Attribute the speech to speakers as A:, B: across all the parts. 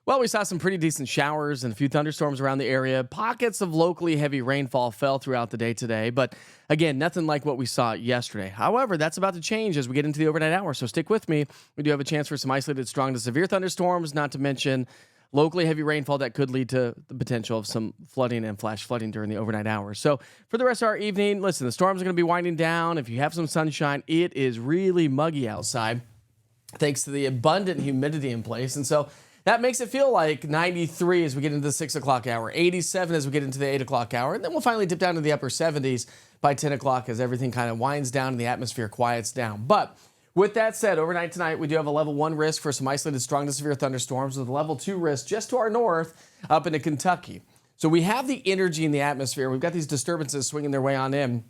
A: Well, we saw some pretty decent showers and a few thunderstorms around the area. Pockets of locally heavy rainfall fell throughout the day today, but again, nothing like what we saw yesterday. However, that's about to change as we get into the overnight hour, so stick with me. We do have a chance for some isolated strong to severe thunderstorms, not to mention locally heavy rainfall that could lead to the potential of some flooding and flash flooding during the overnight hours. So, for the rest of our evening, listen, the storms are going to be winding down. If you have some sunshine, it is really muggy outside thanks to the abundant humidity in place. And so that makes it feel like 93 as we get into the 6 o'clock hour, 87 as we get into the 8 o'clock hour, and then we'll finally dip down to the upper 70s by 10 o'clock as everything kind of winds down and the atmosphere quiets down. But with that said, overnight tonight, we do have a level 1 risk for some isolated strong to severe thunderstorms with a level 2 risk just to our north up into Kentucky. So we have the energy in the atmosphere. We've got these disturbances swinging their way on in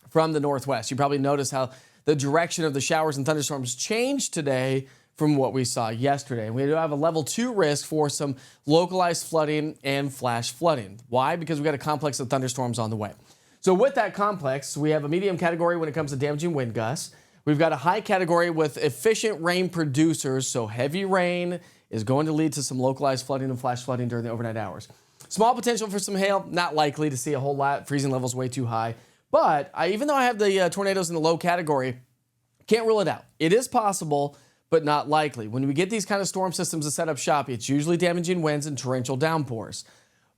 A: from the northwest. You probably noticed how the direction of the showers and thunderstorms changed today from what we saw yesterday. We do have a level 2 risk for some localized flooding and flash flooding. Why? Because we've got a complex of thunderstorms on the way. So with that complex, we have a medium category when it comes to damaging wind gusts. We've got a high category with efficient rain producers, so heavy rain is going to lead to some localized flooding and flash flooding during the overnight hours. Small potential for some hail, not likely to see a whole lot. Freezing levels way too high. But even though I have the tornadoes in the low category, can't rule it out. It is possible, but not likely. When we get these kind of storm systems to set up shop, it's usually damaging winds and torrential downpours.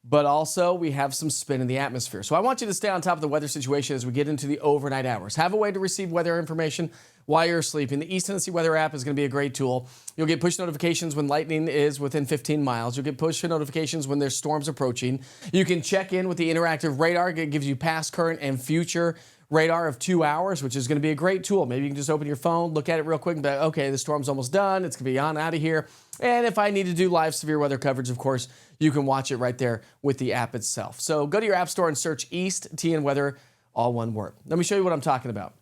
A: But also, we have some spin in the atmosphere. So I want you to stay on top of the weather situation as we get into the overnight hours. Have a way to receive weather information while you're sleeping. The East Tennessee Weather app is going to be a great tool. You'll get push notifications when lightning is within 15 miles. You'll get push notifications when there's storms approaching. You can check in with the interactive radar. It gives you past, current, and future radar of 2 hours, which is going to be a great tool. Maybe you can just open your phone, look at it real quick, and be like, okay, the storm's almost done. It's going to be on out of here. And if I need to do live severe weather coverage, of course, you can watch it right there with the app itself. So go to your app store and search East TN Weather, all one word. Let me show you what I'm talking about.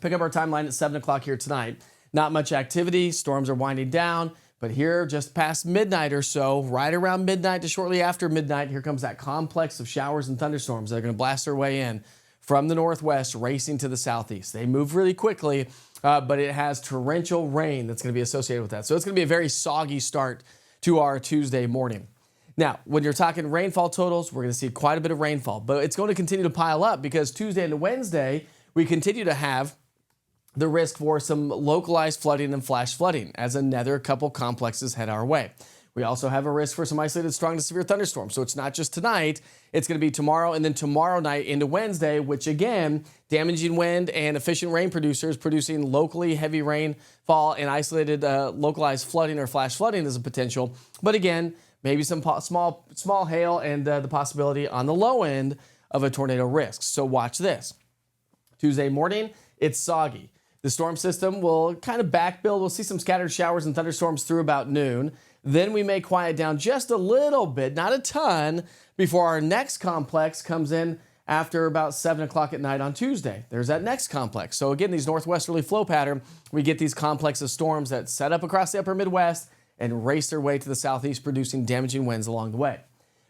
A: Pick up our timeline at 7 o'clock here tonight. Not much activity. Storms are winding down. But here, just past midnight or so, right around midnight to shortly after midnight, here comes that complex of showers and thunderstorms that are going to blast their way in from the northwest, racing to the southeast. They move really quickly, but it has torrential rain that's going to be associated with that. So it's going to be a very soggy start to our Tuesday morning. Now, when you're talking rainfall totals, we're going to see quite a bit of rainfall, but it's going to continue to pile up because Tuesday and Wednesday, we continue to have the risk for some localized flooding and flash flooding as another couple complexes head our way. We also have a risk for some isolated strong to severe thunderstorms. So it's not just tonight, it's going to be tomorrow and then tomorrow night into Wednesday, which again, damaging wind and efficient rain producers producing locally heavy rainfall and isolated localized flooding or flash flooding is a potential. But again, maybe some small hail and the possibility on the low end of a tornado risk. So watch this. Tuesday morning, it's soggy. The storm system will kind of backbuild. We'll see some scattered showers and thunderstorms through about noon. Then we may quiet down just a little bit, not a ton, before our next complex comes in after about 7 o'clock at night on Tuesday. There's that next complex. So again, these northwesterly flow pattern, we get these complex of storms that set up across the upper Midwest and race their way to the southeast, producing damaging winds along the way.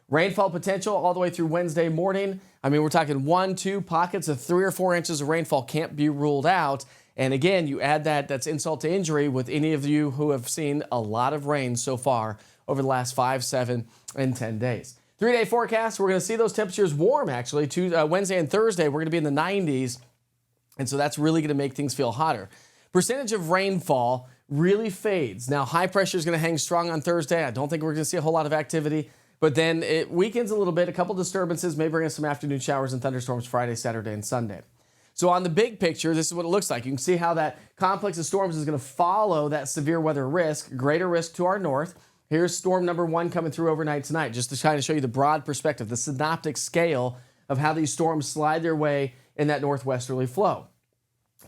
A: Rainfall potential all the way through Wednesday morning. I mean, we're talking 1-2 pockets of 3 or 4 inches of rainfall can't be ruled out. And again, you add that's insult to injury with any of you who have seen a lot of rain so far over the last 5, 7, and 10 days. 3-day forecast, we're going to see those temperatures warm, actually. Wednesday and Thursday, we're going to be in the 90s. And so that's really going to make things feel hotter. Percentage of rainfall really fades. Now, high pressure is going to hang strong on Thursday. I don't think we're going to see a whole lot of activity. But then it weakens a little bit. A couple disturbances may bring us some afternoon showers and thunderstorms Friday, Saturday, and Sunday. So on the big picture, this is what it looks like. You can see how that complex of storms is going to follow that severe weather risk, greater risk to our north. Here's storm number 1 coming through overnight tonight, just to try to show you the broad perspective, the synoptic scale of how these storms slide their way in that northwesterly flow.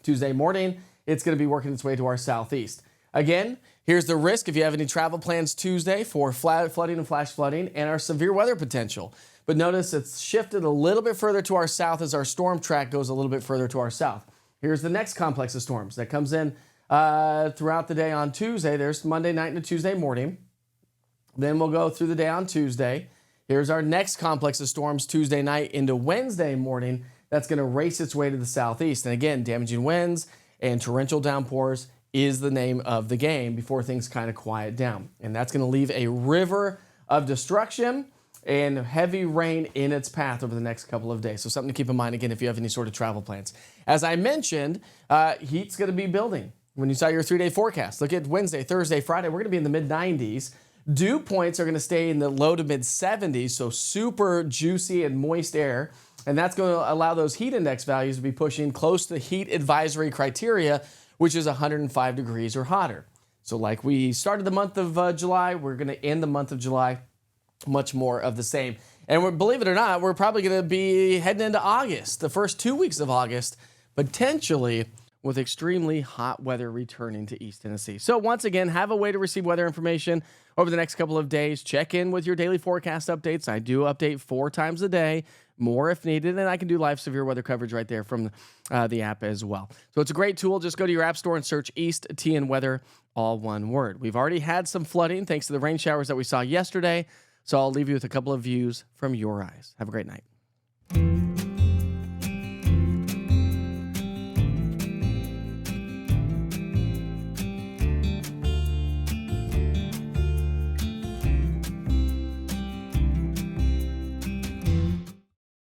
A: Tuesday morning, it's going to be working its way to our southeast. Again, here's the risk if you have any travel plans Tuesday for flooding and flash flooding and our severe weather potential. But notice it's shifted a little bit further to our south as our storm track goes a little bit further to our south. Here's the next complex of storms that comes in throughout the day on Tuesday. There's Monday night into Tuesday morning. Then we'll go through the day on Tuesday. Here's our next complex of storms Tuesday night into Wednesday morning. That's going to race its way to the southeast. And again, damaging winds and torrential downpours is the name of the game before things kind of quiet down. And that's going to leave a river of destruction and heavy rain in its path over the next couple of days. So something to keep in mind, again, if you have any sort of travel plans. As I mentioned, heat's going to be building. When you saw your 3-day forecast, look at Wednesday, Thursday, Friday, we're going to be in the mid-90s. Dew points are going to stay in the low to mid-70s, so super juicy and moist air. And that's going to allow those heat index values to be pushing close to the heat advisory criteria, which is 105 degrees or hotter. So like we started the month of July, we're going to end the month of July much more of the same. And believe it or not, we're probably going to be heading into August, the first 2 weeks of August, potentially with extremely hot weather returning to East Tennessee. So once again, have a way to receive weather information over the next couple of days. Check in with your daily forecast updates. I do update 4 times a day, more if needed, and I can do live severe weather coverage right there from the app as well. So it's a great tool. Just go to your app store and search East TN Weather, all one word. We've already had some flooding thanks to the rain showers that we saw yesterday. So I'll leave you with a couple of views from your eyes. Have a great night.